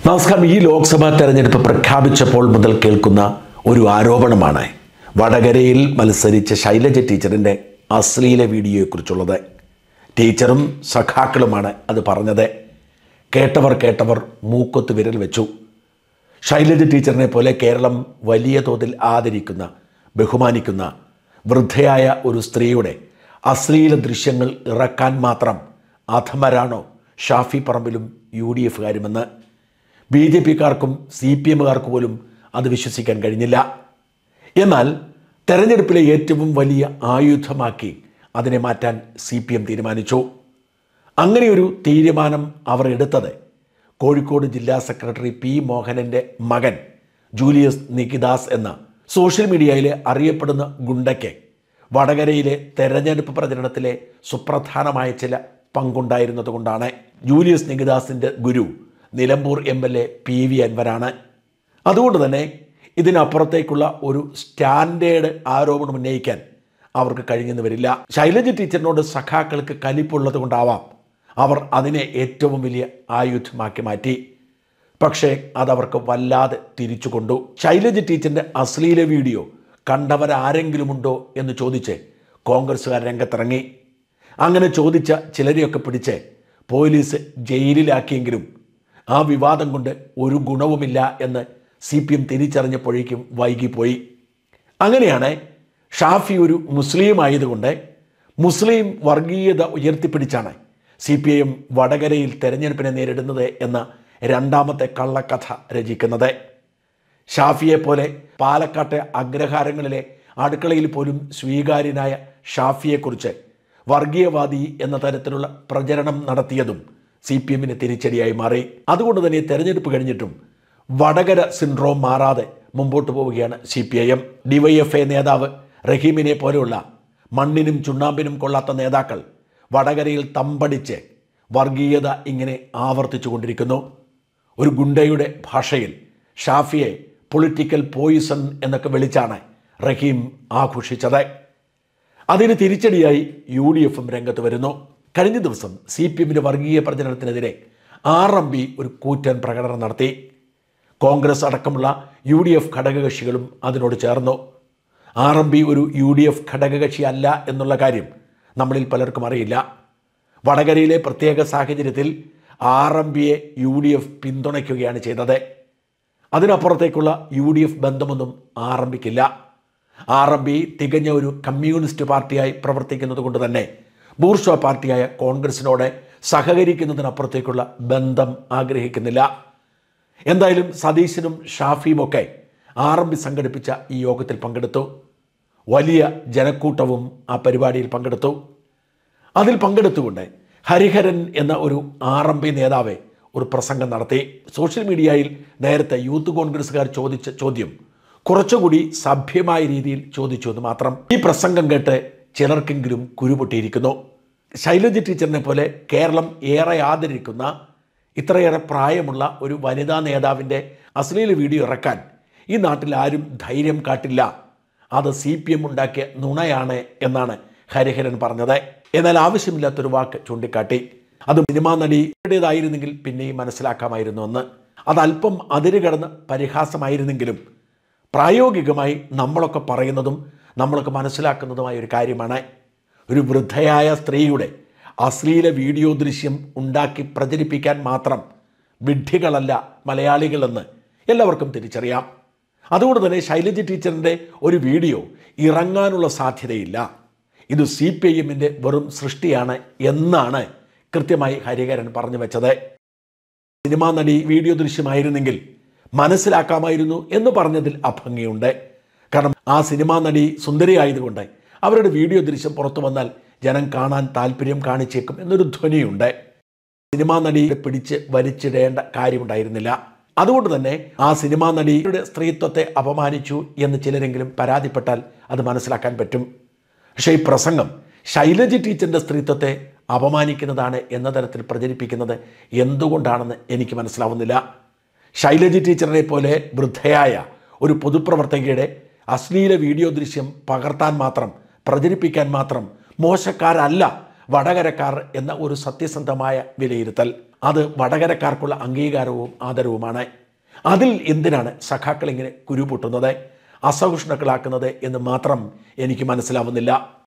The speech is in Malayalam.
നമസ്കാരം. ഈ ലോക്സഭാ തെരഞ്ഞെടുപ്പ് പ്രഖ്യാപിച്ചപ്പോൾ മുതൽ കേൾക്കുന്ന ഒരു ആരോപണമാണ് വടകരയിൽ മത്സരിച്ച ശൈലജ ടീച്ചറിൻ്റെ അശ്ലീല വീഡിയോയെക്കുറിച്ചുള്ളത്. ടീച്ചറും സഖാക്കളുമാണ് അത് പറഞ്ഞത്. കേട്ടവർ മൂക്കൊത്ത് വിരൽ വെച്ചു. ശൈലജ ടീച്ചറിനെ പോലെ കേരളം വലിയ തോതിൽ ആദരിക്കുന്ന, ബഹുമാനിക്കുന്ന വൃദ്ധയായ ഒരു സ്ത്രീയുടെ അശ്ലീല ദൃശ്യങ്ങൾ ഇറക്കാൻ മാത്രം അധമരാണോ ഷാഫി പറമ്പിലും UDFകാരുമെന്ന് BJPക്കാർക്കും CPMകാർക്ക് പോലും അത് വിശ്വസിക്കാൻ കഴിഞ്ഞില്ല. എന്നാൽ തെരഞ്ഞെടുപ്പിലെ ഏറ്റവും വലിയ ആയുധമാക്കി അതിനെ മാറ്റാൻ CPM തീരുമാനിച്ചു. അങ്ങനെയൊരു തീരുമാനം അവർ എടുത്തത് കോഴിക്കോട് ജില്ലാ സെക്രട്ടറി P. മോഹനൻ്റെ മകൻ ജൂലിയസ് നികിദാസ് എന്ന സോഷ്യൽ മീഡിയയിലെ അറിയപ്പെടുന്ന ഗുണ്ടയ്ക്ക് വടകരയിലെ തെരഞ്ഞെടുപ്പ് പ്രചരണത്തിലെ സുപ്രധാനമായ ചില പങ്കുണ്ടായിരുന്നതുകൊണ്ടാണ്. ജൂലിയസ് നികിദാസിൻ്റെ ഗുരു നിലമ്പൂർ MLA PV അൻവരാണ്. അതുകൊണ്ട് തന്നെ ഇതിനപ്പുറത്തേക്കുള്ള ഒരു സ്റ്റാൻഡേർഡ് ആരോപണം ഉന്നയിക്കാൻ അവർക്ക് കഴിഞ്ഞെന്ന് വരില്ല. ശൈലജ ടീച്ചറിനോട് സഖാക്കൾക്ക് കലിപ്പുള്ളത് കൊണ്ടാവാം അവർ അതിനെ ഏറ്റവും വലിയ ആയുധമാക്കി മാറ്റി. പക്ഷേ അതവർക്ക് വല്ലാതെ തിരിച്ചുകൊണ്ടു. ശൈലജ ടീച്ചറിൻ്റെ അശ്ലീല വീഡിയോ കണ്ടവരാരെങ്കിലുമുണ്ടോ എന്ന് ചോദിച്ച് കോൺഗ്രസ്സുകാർ രംഗത്തിറങ്ങി. അങ്ങനെ ചോദിച്ച ചിലരെയൊക്കെ പിടിച്ച് പോലീസ് ജയിലിലാക്കിയെങ്കിലും ആ വിവാദം കൊണ്ട് ഒരു ഗുണവുമില്ല എന്ന് CPM തിരിച്ചറിഞ്ഞപ്പോഴേക്കും വൈകിപ്പോയി. അങ്ങനെയാണ് ഷാഫി ഒരു മുസ്ലിം ആയതുകൊണ്ട് മുസ്ലിം വർഗീയത ഉയർത്തിപ്പിടിച്ചാണ് CPM വടകരയിൽ തെരഞ്ഞെടുപ്പിനെ നേരിടുന്നത് എന്ന രണ്ടാമത്തെ കള്ളക്കഥ രചിക്കുന്നത്. ഷാഫിയെ പോലെ പാലക്കാട്ടെ അഗ്രഹാരങ്ങളിലെ അടുക്കളയിൽ പോലും സ്വീകാര്യനായ ഷാഫിയെക്കുറിച്ച് വർഗീയവാദി എന്ന തരത്തിലുള്ള പ്രചരണം നടത്തിയതും CPMന് തിരിച്ചടിയായി മാറി. അതുകൊണ്ട് തന്നെ തെരഞ്ഞെടുപ്പ് കഴിഞ്ഞിട്ടും വടകര സിൻഡ്രോം മാറാതെ മുമ്പോട്ട് പോവുകയാണ് CPIM. DYFA നേതാവ് റഹീമിനെ പോലെയുള്ള മണ്ണിനും ചുണ്ണാമ്പിനും കൊള്ളാത്ത നേതാക്കൾ വടകരയിൽ തമ്പടിച്ച് വർഗീയത ഇങ്ങനെ ആവർത്തിച്ചു കൊണ്ടിരിക്കുന്നു. ഒരു ഗുണ്ടയുടെ ഭാഷയിൽ ഷാഫിയെ പൊളിറ്റിക്കൽ പോയിസൺ എന്നൊക്കെ വിളിച്ചാണ് റഹീം ആഘോഷിച്ചത്. അതിന് തിരിച്ചടിയായി UDFും രംഗത്ത് വരുന്നു. കഴിഞ്ഞ ദിവസം CPMൻ്റെ വർഗീയ പ്രചരണത്തിനെതിരെ RMB ഒരു കൂറ്റൻ പ്രകടനം നടത്തി. കോൺഗ്രസ് അടക്കമുള്ള UDF ഘടകകക്ഷികളും അതിനോട് ചേർന്നു. RMB ഒരു UDF ഘടകകക്ഷി അല്ല എന്നുള്ള കാര്യം നമ്മളിൽ പലർക്കും അറിയില്ല. വടകരയിലെ പ്രത്യേക സാഹചര്യത്തിൽ RMBയെ UDF പിന്തുണയ്ക്കുകയാണ് ചെയ്തത്. അതിനപ്പുറത്തേക്കുള്ള UDF ബന്ധമൊന്നും RMBക്കില്ല. RMB തികഞ്ഞ ഒരു കമ്മ്യൂണിസ്റ്റ് പാർട്ടിയായി പ്രവർത്തിക്കുന്നത് കൊണ്ട് തന്നെ ബൂർഷ്വാ പാർട്ടിയായ കോൺഗ്രസിനോട് സഹകരിക്കുന്നതിനപ്പുറത്തേക്കുള്ള ബന്ധം ആഗ്രഹിക്കുന്നില്ല. എന്തായാലും സതീശനും ഷാഫിയുമൊക്കെ RMB സംഘടിപ്പിച്ച ഈ യോഗത്തിൽ പങ്കെടുത്തു. വലിയ ജനക്കൂട്ടവും ആ പരിപാടിയിൽ പങ്കെടുത്തു. അതിൽ പങ്കെടുത്തുകൊണ്ട് ഹരിഹരൻ എന്ന ഒരു RMB നേതാവ് ഒരു പ്രസംഗം നടത്തി. സോഷ്യൽ മീഡിയയിൽ നേരത്തെ യൂത്ത് കോൺഗ്രസ്സുകാർ ചോദിച്ച ചോദ്യം കുറച്ചുകൂടി സഭ്യമായ രീതിയിൽ ചോദിച്ചു എന്ന് മാത്രം. ഈ പ്രസംഗം കേട്ട് ചിലർക്കെങ്കിലും കുരുപൊട്ടിയിരിക്കുന്നു. ശൈലജ ടീച്ചറിനെ പോലെ കേരളം ഏറെ ആദരിക്കുന്ന ഇത്രയേറെ പ്രായമുള്ള ഒരു വനിതാ നേതാവിൻ്റെ അശ്ലീല വീഡിയോ ഇറക്കാൻ ഈ നാട്ടിൽ ആരും ധൈര്യം കാട്ടില്ല. അത് CPM ഉണ്ടാക്കിയ നുണയാണ് എന്നാണ് ഹരിഹരൻ പറഞ്ഞത്. എന്നാൽ ആവശ്യമില്ലാത്തൊരു വാക്ക് ചൂണ്ടിക്കാട്ടി. അത് സിനിമാ നടിയുടേതായിരുന്നെങ്കിൽ പിന്നെയും മനസ്സിലാക്കാമായിരുന്നു എന്ന്. അതല്പം അതിരുകടന്ന് പരിഹാസമായിരുന്നെങ്കിലും പ്രായോഗികമായി നമ്മളൊക്കെ പറയുന്നതും നമ്മളൊക്കെ മനസ്സിലാക്കുന്നതുമായ ഒരു കാര്യമാണ്. ഒരു വൃദ്ധയായ സ്ത്രീയുടെ അശ്ലീല വീഡിയോ ദൃശ്യം ഉണ്ടാക്കി പ്രചരിപ്പിക്കാൻ മാത്രം വിഡ്ഢികളല്ല മലയാളികളെന്ന് എല്ലാവർക്കും തിരിച്ചറിയാം. അതുകൊണ്ട് തന്നെ ശൈലജ ടീച്ചറിൻ്റെ ഒരു വീഡിയോ ഇറങ്ങാനുള്ള സാധ്യതയില്ല. ഇത് CPIMൻ്റെ വെറും സൃഷ്ടിയാണ് എന്നാണ് കൃത്യമായി ഹരിഹരൻ പറഞ്ഞു വെച്ചത്. സിനിമാ നടി വീഡിയോ ദൃശ്യമായിരുന്നെങ്കിൽ മനസ്സിലാക്കാമായിരുന്നു എന്ന് പറഞ്ഞതിൽ അഭംഗിയുണ്ട്. കാരണം ആ സിനിമാ നടി സുന്ദരിയായതുകൊണ്ട് അവരുടെ വീഡിയോ ദൃശ്യം പുറത്തു വന്നാൽ ജനം കാണാൻ താല്പര്യം കാണിച്ചേക്കും എന്നൊരു ധ്വനിയുണ്ട്. സിനിമാ നടിയെ പിടിച്ച് വലിച്ചിടേണ്ട കാര്യമുണ്ടായിരുന്നില്ല. അതുകൊണ്ട് തന്നെ ആ സിനിമാ നടിയുടെ സ്ത്രീത്വത്തെ അപമാനിച്ചു എന്ന് ചിലരെങ്കിലും പരാതിപ്പെട്ടാൽ അത് മനസ്സിലാക്കാൻ പറ്റും. പക്ഷേ ഈ പ്രസംഗം ശൈലജ ടീച്ചറിൻ്റെ സ്ത്രീത്വത്തെ അപമാനിക്കുന്നതാണ് എന്ന തരത്തിൽ പ്രചരിപ്പിക്കുന്നത് എന്തുകൊണ്ടാണെന്ന് എനിക്ക് മനസ്സിലാവുന്നില്ല. ശൈലജ ടീച്ചറിനെ പോലെ വൃദ്ധയായ ഒരു പൊതുപ്രവർത്തകയുടെ അശ്ലീല വീഡിയോ ദൃശ്യം പകർത്താൻ മാത്രം, പ്രചരിപ്പിക്കാൻ മാത്രം മോശക്കാരല്ല വടകരക്കാർ എന്ന ഒരു സത്യസന്ധമായ വിലയിരുത്തൽ. അത് വടകരക്കാർക്കുള്ള അംഗീകാരവും ആദരവുമാണ്. അതിൽ എന്തിനാണ് സഖാക്കൾ ഇങ്ങനെ കുരു പൊട്ടുന്നത്, അസഹിഷ്ണുക്കളാക്കുന്നത് എന്ന് മാത്രം എനിക്ക് മനസ്സിലാവുന്നില്ല.